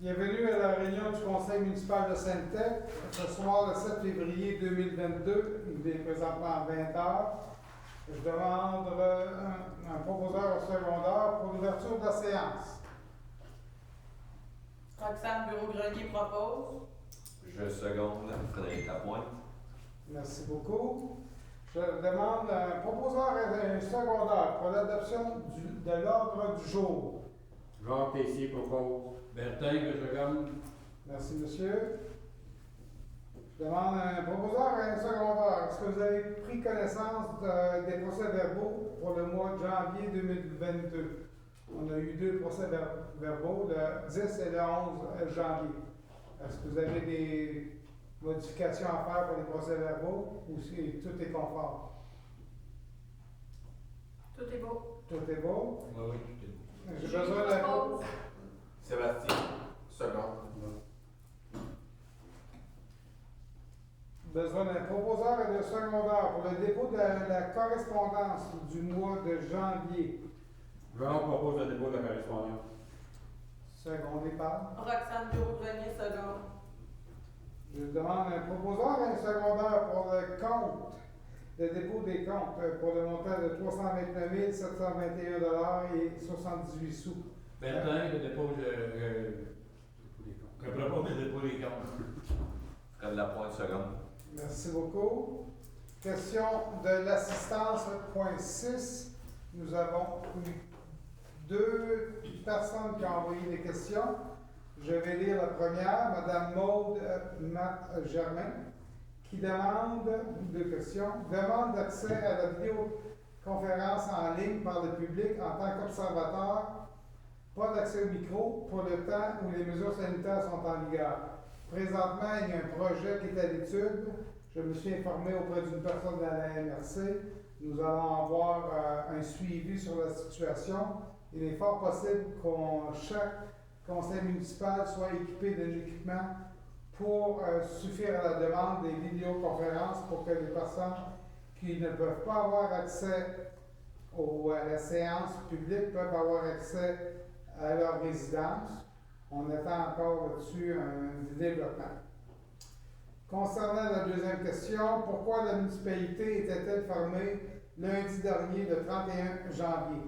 Bienvenue à la réunion du Conseil municipal de Sainte-Tech, ce soir le 7 février 2022, il est présentement à 20h. Je demande un proposeur au secondaire pour l'ouverture de la séance. Roxane Bureau-Grenier propose. Je seconde Frédéric Lapointe. Merci beaucoup. Je demande un proposeur et un secondaire pour l'adoption de l'ordre du jour. Jean Tessier propose. Bertin que je gagne. Merci, monsieur. Je demande un proposeur et un secondaire. Est-ce que vous avez pris connaissance des procès-verbaux pour le mois de janvier 2022? On a eu deux procès-verbaux, le 10 et le 11 janvier. Est-ce que vous avez des modifications à faire pour les procès-verbaux ou si tout est conforme? Tout est beau. Tout est beau? Oui, tout est beau. J'ai besoin d'un propose. Sébastien, second. besoin d'un proposeur et d'un secondaire pour le dépôt de la correspondance du mois de janvier. Jean propose le dépôt de la correspondance. Secondé par. Roxane Bureau-Grenier seconde. Je demande un proposeur et un secondaire pour le compte, le dépôt des comptes pour le montant de 329 721 et 78 sous. Bertin que dépose que propose le dépôt des comptes. Fred Lapointe, second. Merci beaucoup. Question de l'assistance, point 6. Nous avons eu deux personnes qui ont envoyé des questions. Je vais lire la première, Mme Maude Germain, qui demande deux questions. Demande d'accès à la vidéoconférence en ligne par le public en tant qu'observateur. Pas d'accès au micro pour le temps où les mesures sanitaires sont en vigueur. Présentement, il y a un projet qui est à l'étude. Je me suis informé auprès d'une personne de la MRC. Nous allons avoir un suivi sur la situation. Il est fort possible chaque conseil municipal soit équipé d'un équipement pour suffire à la demande des vidéoconférences pour que les personnes qui ne peuvent pas avoir accès à la séance publique peuvent avoir accès à leur résidence. On attend encore là-dessus un développement. Concernant la deuxième question, pourquoi la municipalité était-elle fermée lundi dernier, le 31 janvier?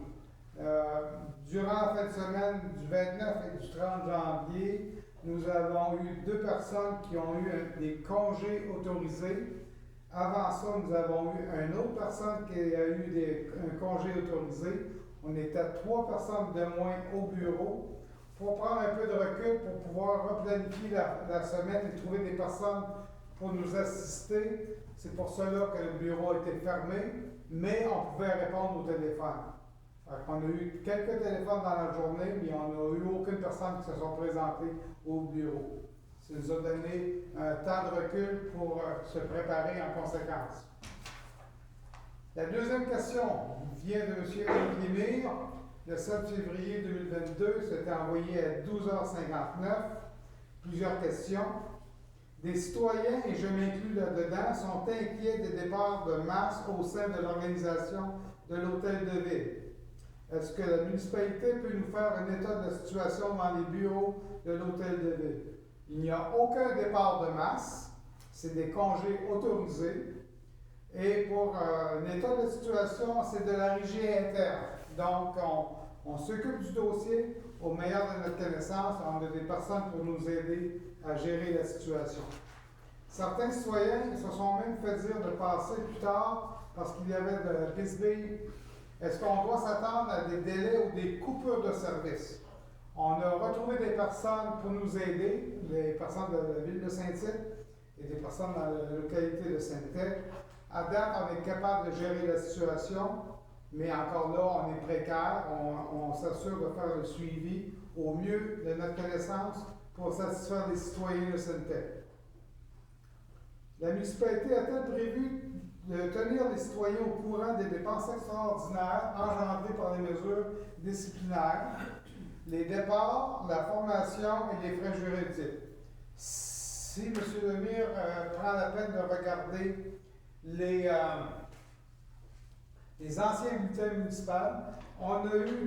Durant la fin de semaine du 29 et du 30 janvier, nous avons eu deux personnes qui ont eu des congés autorisés. Avant ça, nous avons eu une autre personne qui a eu un congé autorisé. On était trois personnes de moins au bureau. Pour prendre un peu de recul, pour pouvoir replanifier la semaine et trouver des personnes pour nous assister, c'est pour cela que le bureau a été fermé, mais on pouvait répondre au téléphone. On a eu quelques téléphones dans la journée, mais on n'a eu aucune personne qui se sont présentées au bureau. Ça nous a donné un temps de recul pour se préparer en conséquence. La deuxième question vient de M. Olivier Mire, le 7 février 2022, c'était envoyé à 12h59. Plusieurs questions. Des citoyens, et je m'inclus là-dedans, sont inquiets des départs de masse au sein de l'organisation de l'hôtel de ville. Est-ce que la municipalité peut nous faire un état de situation dans les bureaux de l'hôtel de ville? Il n'y a aucun départ de masse, c'est des congés autorisés. Et pour un état de situation, c'est de la régie interne. Donc, on s'occupe du dossier au meilleur de notre connaissance. On a des personnes pour nous aider à gérer la situation. Certains citoyens se sont même fait dire de passer plus tard parce qu'il y avait de bisbilles. Est-ce qu'on doit s'attendre à des délais ou des coupures de service? On a retrouvé des personnes pour nous aider, des personnes de la ville de Saint-Tite et des personnes dans la localité de Sainte-Tech. À date, on est capable de gérer la situation, mais encore là, on est précaire. On s'assure de faire le suivi au mieux de notre connaissance pour satisfaire les citoyens de Sainte-Tech. La municipalité a-t-elle prévu de tenir les citoyens au courant des dépenses extraordinaires engendrées par les mesures disciplinaires, les départs, la formation et les frais juridiques? Si M. Lemire prend la peine de regarder les anciens bulletins municipaux, on a eu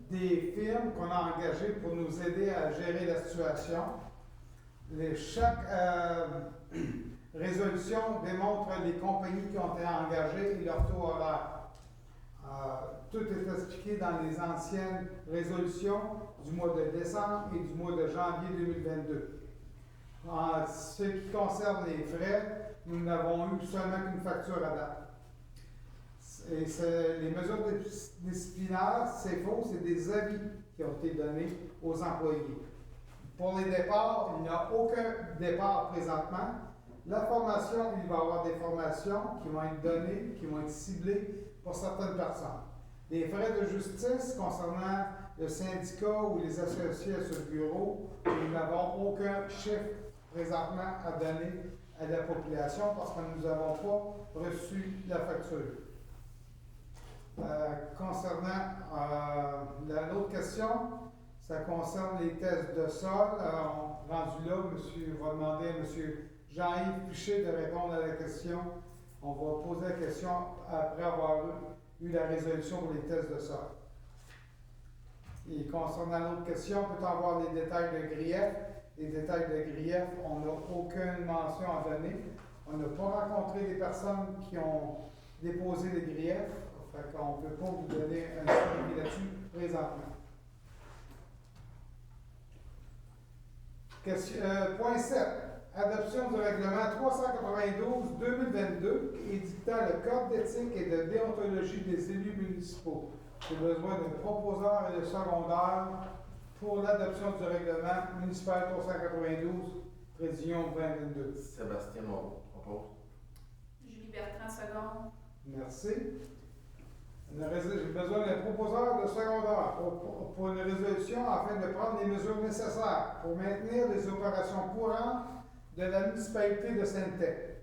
des firmes qu'on a engagées pour nous aider à gérer la situation. Chaque résolution démontre les compagnies qui ont été engagées et leur taux horaire. Tout est expliqué dans les anciennes résolutions du mois de décembre et du mois de janvier 2022. En ce qui concerne les frais, nous n'avons eu seulement qu'une facture à date. Et les mesures disciplinaires, c'est faux, c'est des avis qui ont été donnés aux employés. Pour les départs, il n'y a aucun départ présentement. La formation, il va y avoir des formations qui vont être données, qui vont être ciblées pour certaines personnes. Les frais de justice concernant le syndicat ou les associés à ce bureau, nous n'avons aucun chiffre présentement à donner à la population parce que nous n'avons pas reçu la facture. Concernant l'autre question, ça concerne les tests de sol. Rendu là, on va demander à M. Jean-Yves Piché de répondre à la question. On va poser la question après avoir eu la résolution pour les tests de sol. Et concernant l'autre question, peut-on avoir les détails de grief? Les détails de grief, on n'a aucune mention à donner. On n'a pas rencontré des personnes qui ont déposé des griefs. Fait qu'on ne peut pas vous donner un suivi là-dessus présentement. Point 7. Adoption du règlement 392-2022 édictant le code d'éthique et de déontologie des élus municipaux. J'ai besoin d'un proposeur et de secondaire pour l'adoption du règlement municipal 392, prévision 2022. Sébastien Moreau propose. Julie Bertrand, seconde. Merci. J'ai besoin d'un proposeur de secondaire pour une résolution afin de prendre les mesures nécessaires pour maintenir les opérations courantes de la municipalité de Sainte-Thé.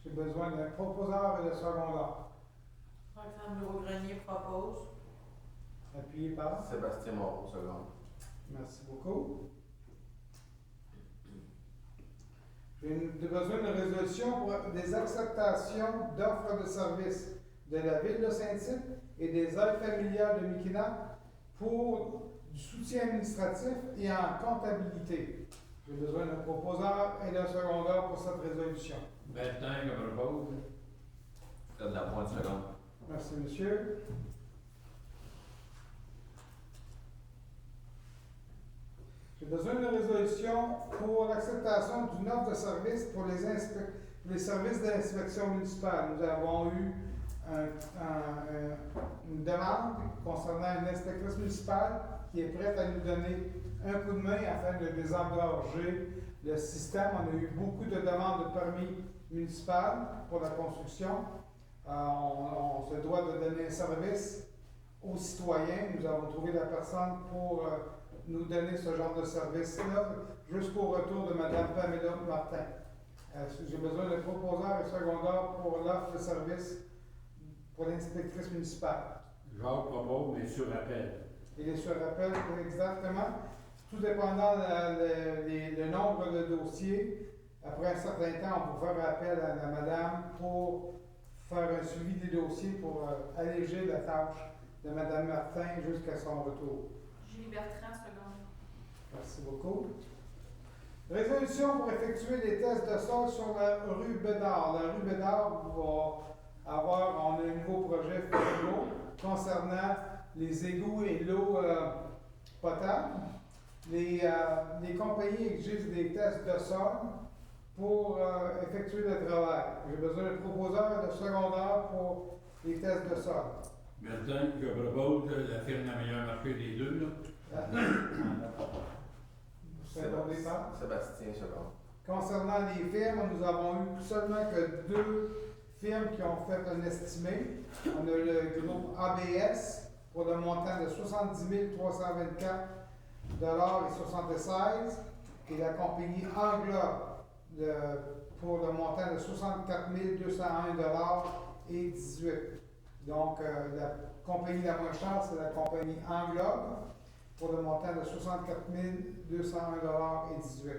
J'ai besoin d'un proposeur et de secondaire. Roxane Bureau-Grenier propose. Appuyé par. Sébastien Moreau, seconde. Merci beaucoup. J'ai besoin d'une résolution pour des acceptations d'offres de services de la ville de Saint-Tite et des aides familiales de Miquelon pour du soutien administratif et en comptabilité. J'ai besoin d'un proposeur et d'un secondaire pour cette résolution. Bertin, je propose. Fred Lapointe, seconde. Merci, monsieur. J'ai besoin d'une résolution pour l'acceptation d'une offre de service pour les services d'inspection municipale. Nous avons eu une demande concernant une inspectrice municipale qui est prête à nous donner un coup de main afin de désengorger le système. On a eu beaucoup de demandes de permis municipal pour la construction. On se doit de donner un service aux citoyens. Nous avons trouvé la personne pour nous donner ce genre de service-là jusqu'au retour de Mme Pamela Martin. J'ai besoin de proposeurs et secondaires pour l'offre de service pour l'inspectrice municipale. Jacques propose, mais sur appel. Il est sur appel, exactement. Tout dépendant le nombre de dossiers, après un certain temps, on peut faire appel à la madame pour faire un suivi des dossiers pour alléger la tâche de Mme Martin jusqu'à son retour. Julie Bertrand, seconde. Merci beaucoup. Résolution pour effectuer des tests de sol sur la rue Bédard. La rue Bédard va avoir, on a un nouveau projet FIGO concernant les égouts et l'eau potable. Les compagnies exigent des tests de sol pour effectuer le travail. J'ai besoin de proposeurs et de secondaires pour les tests de sol. Bertin, je propose la firme la meilleure marquée des deux. Là. Sébastien, seconde. Concernant les firmes, nous avons eu seulement que 2 firmes qui ont fait un estimé. On a le groupe ABS pour le montant de 70 324 et 76 et la compagnie Englobe pour le montant de 64 201 et 18. Donc, la compagnie la moins chère, c'est la compagnie Englobe pour le montant de 64 201 et 18.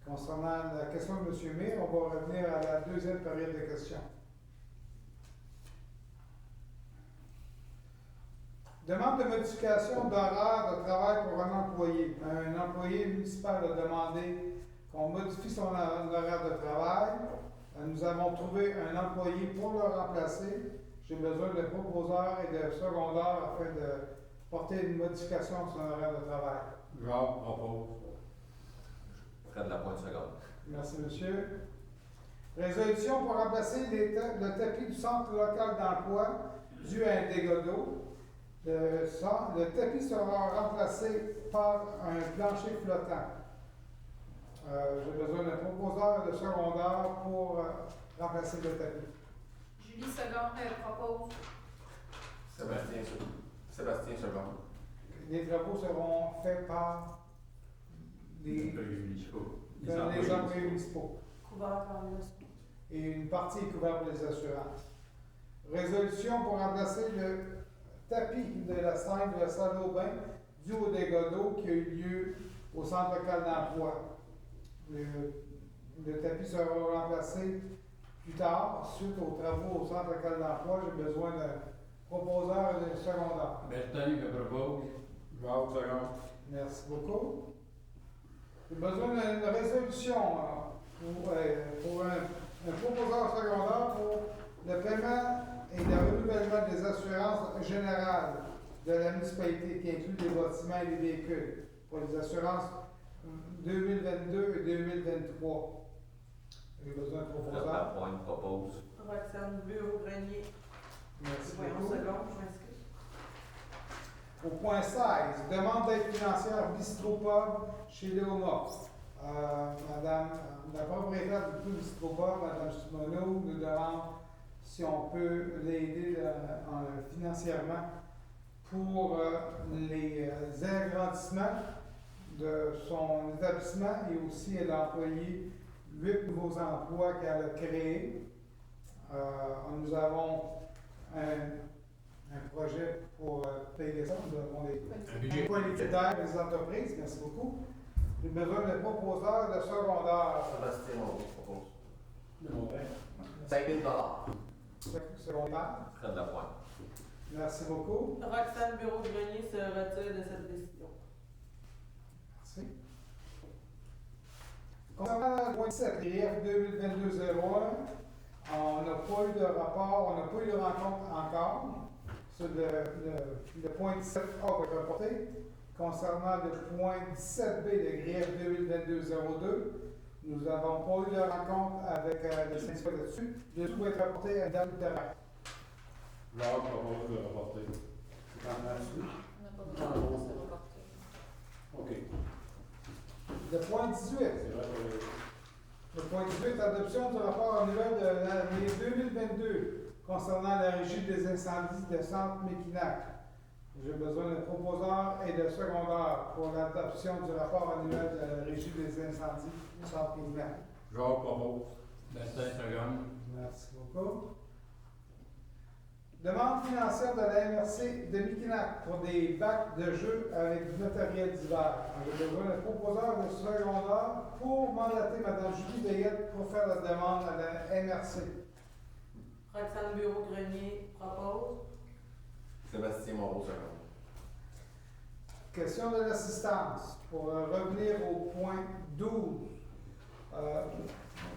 Concernant la question de M. Mir, on va revenir à la deuxième période de questions. Demande de modification d'horaire de travail pour un employé. Un employé municipal a demandé qu'on modifie son horaire de travail. Nous avons trouvé un employé pour le remplacer. J'ai besoin de proposeurs et de secondaires afin de porter une modification de son horaire de travail. Jacques propose. Fred Lapointe-Seconde. Merci, monsieur. Résolution pour remplacer le tapis du centre local d'emploi dû à un dégât d'eau. Le tapis sera remplacé par un plancher flottant. J'ai besoin d'un proposeur et de secondaire pour remplacer le tapis. Julie Seconde propose. Sébastien Seconde. Les travaux seront faits par les employés municipaux. Couvert par les. Et une partie est couverte par les assurances. Résolution pour remplacer le tapis de la scène de la salle au bain dû au dégât d'eau qui a eu lieu au centre local d'emploi. Le tapis sera remplacé plus tard, suite aux travaux au centre local d'emploi. J'ai besoin d'un proposeur et d'un secondaire. Bertin, je propose. Jacques Seconde. Merci beaucoup. J'ai besoin d'une résolution pour un proposeur secondaire pour le paiement et le renouvellement des assurances générales de la municipalité qui inclut les bâtiments et les véhicules pour les assurances 2022 et 2023. J'ai besoin d'un Fred proposeur. Lapointe propose. Roxane Bureau-Grenier. Merci Voyons beaucoup. seconde, je m'excuse. Au point 16, demande d'aide financière Bistropub chez Léoma. Madame, la propriétaire du tout Bistropub, Madame Simoneau, nous demande si on peut l'aider financièrement pour les agrandissements de son établissement et aussi elle a employé 8 nouveaux emplois qu'elle a créés. Nous avons un projet pour payer ça. Nous avons des points budgétaires des entreprises. Merci beaucoup. J'ai besoin de proposeurs de secondaire. Sébastien Moreau propose. Mon père. 5 000 Secondaire. Fred Lapointe. Merci beaucoup. Roxane Bureau-Grenier se retire de cette décision. Merci. Concernant le point 7, l'IF 2022-01, on n'a pas eu de rapport, on n'a pas eu de rencontre encore. Sur le point 17A va être reporté. Concernant le point 17B de GRIEF 2022-02, nous n'avons pas eu de rencontre avec le syndicat là-dessus. Le tout va être reporté à une date ultérieure. Jacques propose de reporter. C'est en là-dessus. On n'a pas besoin de se reporter. OK. Le point 18. C'est vrai que Le point 18, adoption du rapport annuel de l'année 2022 concernant la régie des incendies de Centre Mekinac. J'ai besoin de proposeurs et de secondaires pour l'adoption du rapport annuel de la régie des incendies du Centre Mekinac. Jacques propose. Bertin Seconde. Merci beaucoup. Demande financière de la MRC de Mekinac pour des bacs de jeux avec du matériel d'hiver. J'ai besoin de proposeurs de secondaires pour mandater Mme Julie Veillette pour faire la demande à la MRC. Roxane Bureau-Grenier propose. Sébastien Moreau Seconde. Question de l'assistance. Pour revenir au point 12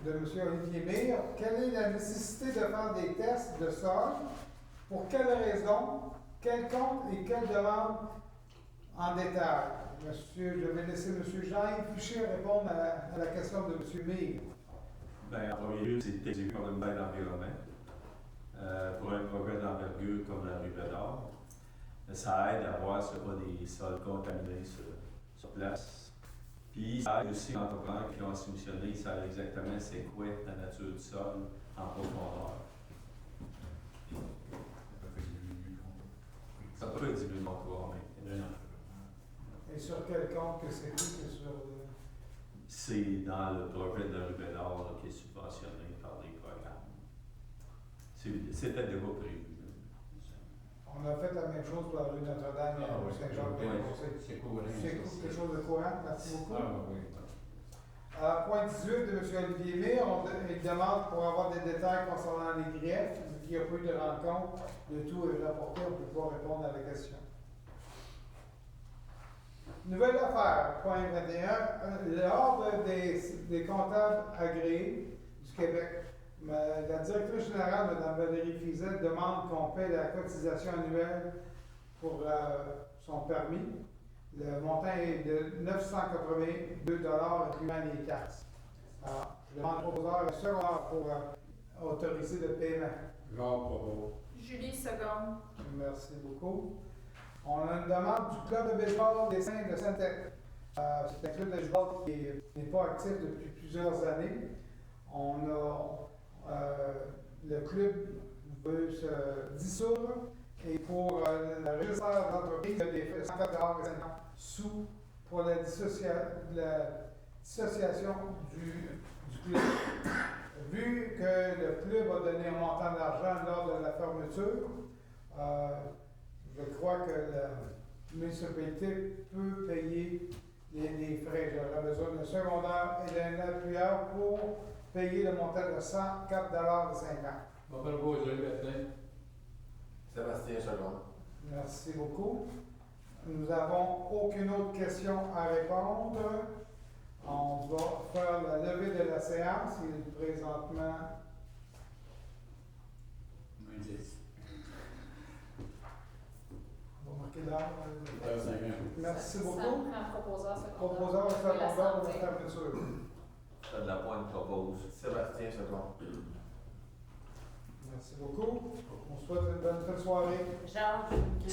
de M. Olivier Mire, quelle est la nécessité de faire des tests de sol? Pour quelle raison? Quel compte et quelle demande en détail? Monsieur, je vais laisser M. Jean-Yves Piché répondre à la question de M. Mire. Bien, en premier lieu, c'est exécuté comme une baie d'environnement. Pour un projet d'envergure comme la rue Bédard, ça aide à voir s'il n'y a pas des sols contaminés sur place. Puis, ça aide aussi l'entrepreneur qui l'ont soumissionné, ça savent exactement c'est quoi la nature du sol en profondeur. Ça peut diminuer le comptoir, mais Et sur quel compte que c'est? C'est sur c'est dans le projet de la rue Bédard là, qui est subventionné par des programmes. C'était déjà prévu. On a fait la même chose pour la rue Notre-Dame et Ah oui, Saint-Jean-de-Beaupré. c'est courant. C'est quelque chose de courant. Merci beaucoup. Ah oui. Point 18 de M. Olivier Mire, il demande pour avoir des détails concernant les griefs, vu qu'il n'y a pas eu de rencontre, le tout est rapporté, on peut pas répondre à la question. Nouvelle affaire, point 21. L'Ordre des comptables agréés du Québec. La directrice générale, Mme Valérie Fizet, demande qu'on paie la cotisation annuelle pour son permis. Le montant est de 982 $, incluant les taxes. Alors, je demande au proposeur et secondaire pour autoriser le paiement. Jacques propose. Julie, seconde. Merci beaucoup. On a une demande du club de baseball des Saints de Sainte-Tech. C'est un club de baseball qui n'est pas actif depuis plusieurs années. Le club veut se dissoudre et pour le registre d'entreprise, il y a des frais de 104 $, sous pour la dissociation du club. Vu que le club a donné un montant d'argent lors de la fermeture, je crois que la municipalité peut payer les frais. J'aurais besoin d'un secondaire et d'un appuyeur pour payer le montant de 104 $. On va proposer, Bertin. Sébastien, second. Merci beaucoup. Nous n'avons aucune autre question à répondre. On va faire la levée de la séance. Il est présentement Moins 10. on va marquer l'heure. 8h50. Merci Ça beaucoup. me prend proposeur, secondaire. Proposeur et Et la secondaire de santé. fermeture. Fred Lapointe propose. Sébastien, second. Merci beaucoup. On souhaite une bonne fin de soirée. Charles, je